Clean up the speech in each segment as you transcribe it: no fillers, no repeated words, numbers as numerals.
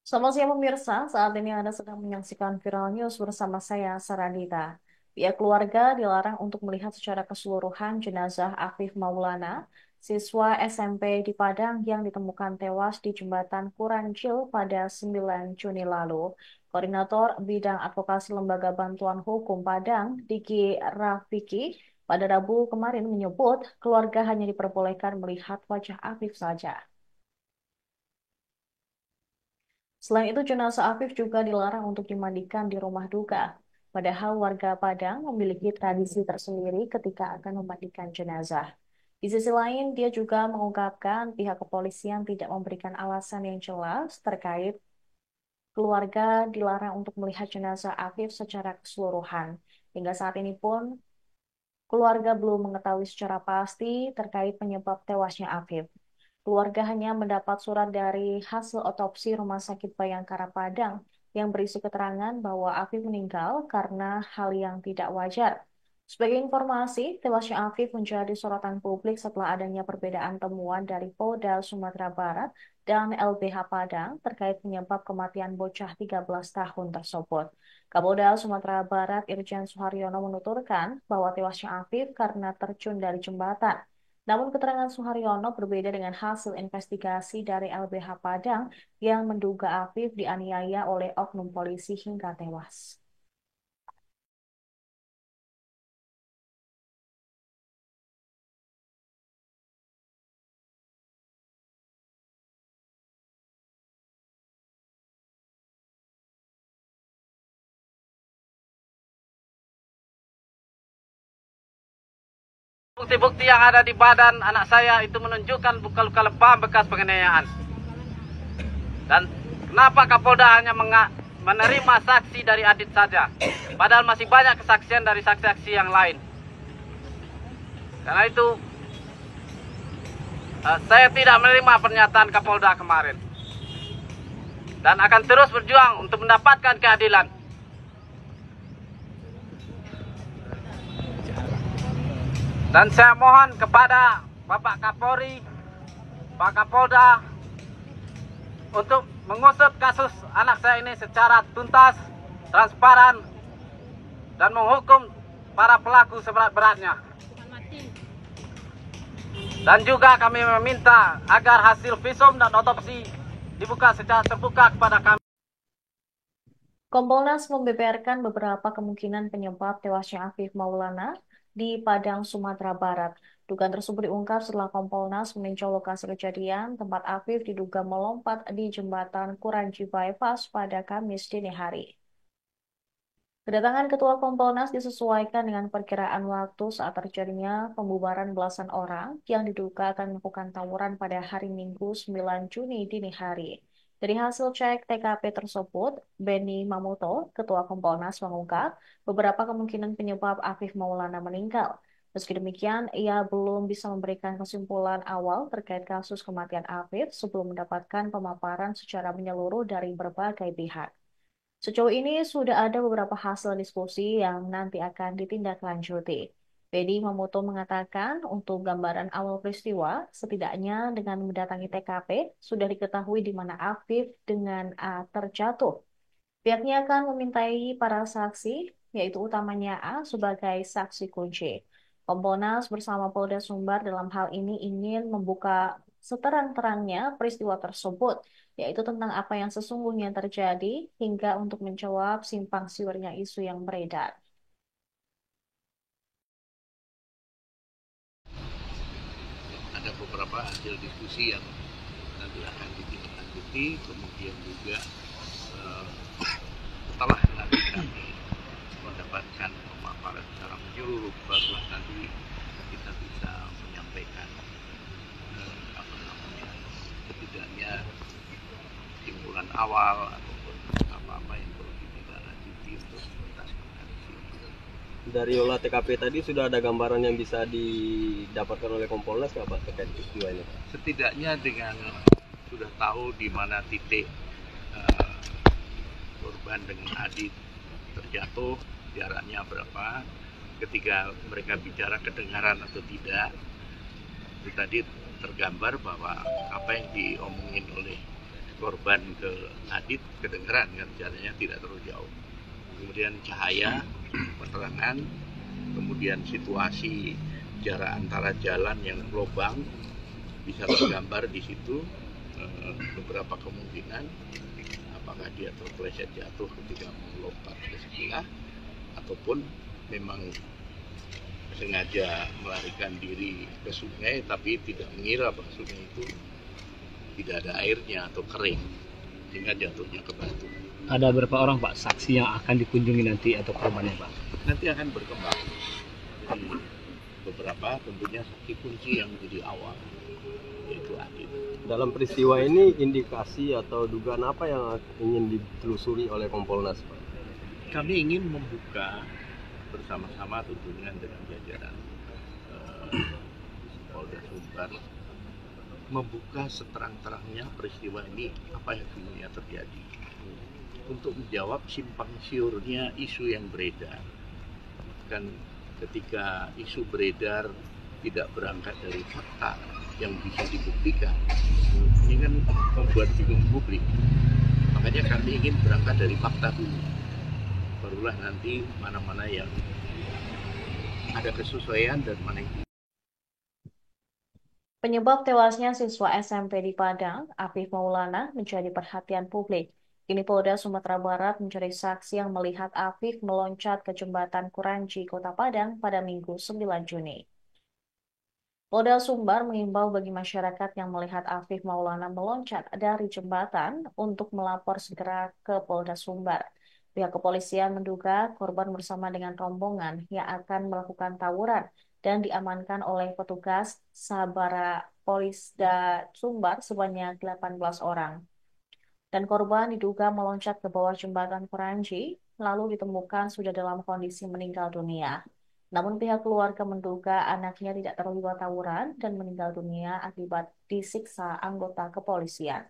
Selamat siang pemirsa, saat ini Anda sedang menyaksikan Viral News bersama saya, Saranita. Pihak keluarga dilarang untuk melihat secara keseluruhan jenazah Afif Maulana, siswa SMP di Padang yang ditemukan tewas di jembatan Kuranjil pada 9 Juni lalu. Koordinator Bidang Advokasi Lembaga Bantuan Hukum Padang, Diki Rafiki, pada Rabu kemarin menyebut keluarga hanya diperbolehkan melihat wajah Afif saja. Selain itu, jenazah Afif juga dilarang untuk dimandikan di rumah duka. Padahal warga Padang memiliki tradisi tersendiri ketika akan memandikan jenazah. Di sisi lain, dia juga mengungkapkan pihak kepolisian tidak memberikan alasan yang jelas terkait keluarga dilarang untuk melihat jenazah Afif secara keseluruhan. Hingga saat ini pun, keluarga belum mengetahui secara pasti terkait penyebab tewasnya Afif. Keluarga hanya mendapat surat dari hasil otopsi Rumah Sakit Bayangkara Padang yang berisi keterangan bahwa Afif meninggal karena hal yang tidak wajar. Sebagai informasi, tewasnya Afif menjadi sorotan publik setelah adanya perbedaan temuan dari Polda Sumatera Barat dan LBH Padang terkait penyebab kematian bocah 13 tahun tersebut. Kapolda Sumatera Barat Irjen Suharyono menuturkan bahwa tewasnya Afif karena terjun dari jembatan. Namun keterangan Suharyono berbeda dengan hasil investigasi dari LBH Padang yang menduga Afif dianiaya oleh oknum polisi hingga tewas. Bukti-bukti yang ada di badan anak saya itu menunjukkan luka-luka lebam bekas penganiayaan. Dan kenapa Kapolda hanya menerima saksi dari Adit saja? Padahal masih banyak kesaksian dari saksi-saksi yang lain. Karena itu saya tidak menerima pernyataan Kapolda kemarin. Dan akan terus berjuang untuk mendapatkan keadilan. Dan saya mohon kepada Bapak Kapolri, Pak Kapolda untuk mengusut kasus anak saya ini secara tuntas, transparan, dan menghukum para pelaku seberat-beratnya. Dan juga kami meminta agar hasil visum dan otopsi dibuka secara terbuka kepada kami. Kompolnas membeberkan beberapa kemungkinan penyebab tewasnya Afif Maulana di Padang, Sumatera Barat. Dugaan tersebut diungkap setelah Kompolnas meninjau lokasi kejadian tempat Afif diduga melompat di jembatan Kuranji Bypass pada Kamis dini hari. Kedatangan Ketua Kompolnas disesuaikan dengan perkiraan waktu saat terjadinya pembubaran belasan orang yang diduga akan melakukan tawuran pada hari Minggu 9 Juni dini hari. Dari hasil cek TKP tersebut, Benny Mamoto, Ketua Kompolnas mengungkap beberapa kemungkinan penyebab Afif Maulana meninggal. Meski demikian, ia belum bisa memberikan kesimpulan awal terkait kasus kematian Afif sebelum mendapatkan pemaparan secara menyeluruh dari berbagai pihak. Sejauh ini sudah ada beberapa hasil diskusi yang nanti akan ditindaklanjuti. Bedi Mamoto mengatakan untuk gambaran awal peristiwa, setidaknya dengan mendatangi TKP, sudah diketahui di mana Afif dengan A terjatuh. Pihaknya akan memintai para saksi, yaitu utamanya A sebagai saksi kunci. Kompolnas bersama Polda Sumbar dalam hal ini ingin membuka seterang-terangnya peristiwa tersebut, yaitu tentang apa yang sesungguhnya terjadi hingga untuk menjawab simpang siurnya isu yang beredar. Ada beberapa hasil diskusi yang nanti akan ditindaklanjuti, kemudian juga eh, setelah nanti kami mendapatkan pemaparan secara menyeluruh, barulah nanti kita bisa menyampaikan apa namanya, setidaknya simpulan awal ataupun apa-apa yang perlu ditindaklanjuti untuk menuntaskan kasus ini. Dari olah TKP tadi sudah ada gambaran yang bisa didapatkan oleh Kompolnas nggak Pak terkait peristiwa ini? Setidaknya dengan sudah tahu di mana titik uh, korban dengan Adit terjatuh, jaraknya berapa, ketika mereka bicara kedengaran atau tidak, itu tadi tergambar bahwa apa yang diomongin oleh korban ke Adit kedengeran kan, jaraknya tidak terlalu jauh. Kemudian cahaya, penerangan, kemudian situasi jarak antara jalan yang lubang bisa tergambar di situ. Beberapa kemungkinan apakah dia terpeleset jatuh ketika melompat ke sebelah ataupun memang sengaja melarikan diri ke sungai tapi tidak mengira bahwa sungai itu tidak ada airnya atau kering sehingga jatuhnya ke batu. Ada berapa orang Pak saksi yang akan dikunjungi nanti atau korbannya Pak? Nanti akan berkembang. Jadi beberapa tentunya saksi kunci yang menjadi awal yaitu Adit. Dalam peristiwa ini indikasi atau dugaan apa yang ingin ditelusuri oleh Kompolnas Pak? Kami ingin membuka bersama-sama tentunya dengan jajaran Polda Sumbar membuka seterang-terangnya peristiwa ini apa yang sebenarnya terjadi untuk menjawab simpang siurnya isu yang beredar. Kan ketika isu beredar tidak berangkat dari fakta yang bisa dibuktikan, ini kan membuat bingung publik. Makanya kami ingin berangkat dari fakta dulu, barulah nanti mana-mana yang ada kesesuaian dan mana yang tidak. Penyebab tewasnya siswa SMP di Padang, Afif Maulana, menjadi perhatian publik. Kini Polda Sumatera Barat mencari saksi yang melihat Afif meloncat ke jembatan Kuranji, Kota Padang pada Minggu 9 Juni. Polda Sumbar mengimbau bagi masyarakat yang melihat Afif Maulana meloncat dari jembatan untuk melapor segera ke Polda Sumbar. Pihak kepolisian menduga korban bersama dengan rombongan yang akan melakukan tawuran dan diamankan oleh petugas Sabara Polda Sumbar sebanyak 18 orang. Dan korban diduga meloncat ke bawah jembatan Kuranji, lalu ditemukan sudah dalam kondisi meninggal dunia. Namun pihak keluarga menduga anaknya tidak terlibat tawuran dan meninggal dunia akibat disiksa anggota kepolisian.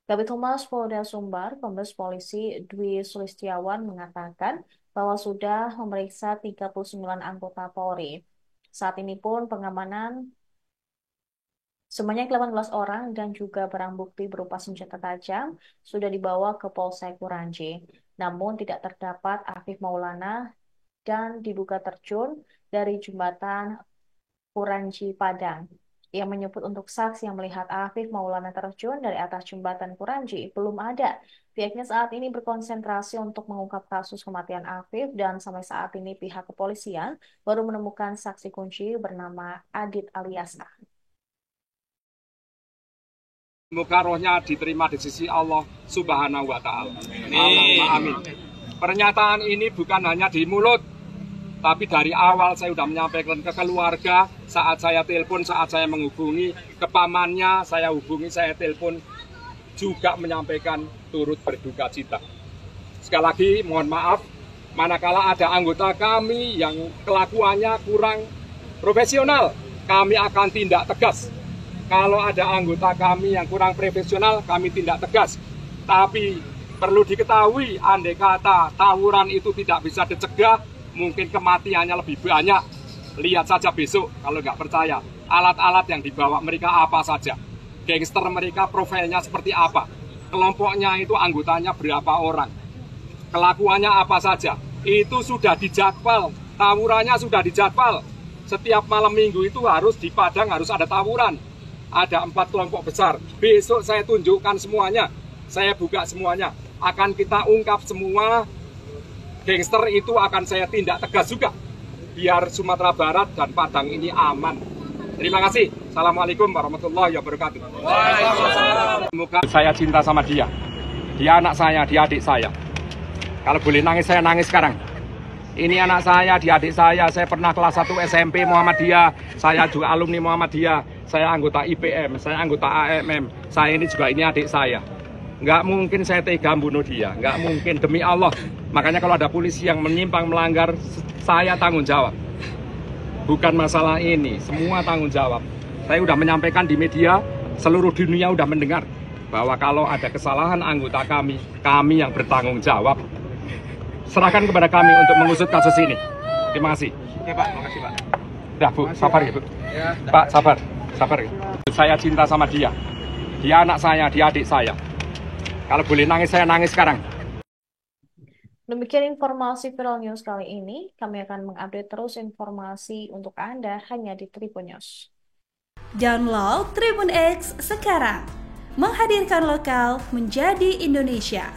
Kabid Humas Polda Sumbar, Kombes Polisi Dwi Sulistiawan mengatakan bahwa sudah memeriksa 39 anggota Polri. Saat ini pun pengamanan sebanyak 18 orang dan juga barang bukti berupa senjata tajam sudah dibawa ke Polsek Kuranji. Namun tidak terdapat Afif Maulana dan diduga terjun dari jembatan Kuranji Padang. Ia menyebut untuk saksi yang melihat Afif Maulana terjun dari atas jembatan Kuranji belum ada. Pihaknya saat ini berkonsentrasi untuk mengungkap kasus kematian Afif dan sampai saat ini pihak kepolisian baru menemukan saksi kunci bernama Adit alias A. Semoga rohnya diterima di sisi Allah Subhanahu wa Ta'ala. Allahumma amin. Pernyataan ini bukan hanya di mulut, tapi dari awal saya sudah menyampaikan ke keluarga, saat saya telepon, saat saya menghubungi ke pamannya, saya hubungi, saya telepon, juga menyampaikan turut berduka cita. Sekali lagi mohon maaf, manakala ada anggota kami yang kelakuannya kurang profesional, kami akan tindak tegas. Kalau ada anggota kami yang kurang profesional, kami tindak tegas. Tapi perlu diketahui, andai kata tawuran itu tidak bisa dicegah, mungkin kematiannya lebih banyak. Lihat saja besok, kalau nggak percaya, alat-alat yang dibawa mereka apa saja. Gangster mereka profilnya seperti apa. Kelompoknya itu anggotanya berapa orang. Kelakuannya apa saja. Itu sudah dijadwal, tawurannya sudah dijadwal. Setiap malam minggu itu harus di Padang harus ada tawuran. Ada 4 kelompok besar. Besok saya tunjukkan semuanya. Saya buka semuanya. Akan kita ungkap semua. Gangster itu akan saya tindak tegas juga. Biar Sumatera Barat dan Padang ini aman. Terima kasih. Assalamualaikum warahmatullahi wabarakatuh. Semoga saya cinta sama dia. Dia anak saya, dia adik saya. Kalau boleh nangis, saya nangis sekarang. Ini anak saya, dia adik saya. Saya pernah kelas 1 SMP Muhammadiyah. Saya juga alumni Muhammadiyah. Saya anggota IPM, saya anggota AMM. Saya ini juga ini adik saya. Nggak mungkin saya tega bunuh dia. Nggak mungkin, demi Allah. Makanya kalau ada polisi yang menyimpang melanggar, saya tanggung jawab. Bukan masalah ini, semua tanggung jawab. Saya sudah menyampaikan di media, seluruh dunia sudah mendengar bahwa kalau ada kesalahan anggota kami yang bertanggung jawab. Serahkan kepada kami untuk mengusut kasus ini. Terima kasih. Ya Pak, makasih Pak. Dah Bu, sabar ya Bu. Ya, Pak, sabar. Sabar ya. Saya cinta sama dia. Dia anak saya, dia adik saya. Kalau boleh nangis, saya nangis sekarang. Demikian informasi Viral News kali ini. Kami akan mengupdate terus informasi untuk Anda hanya di Tribun News. Download Tribun X sekarang. Menghadirkan lokal menjadi Indonesia.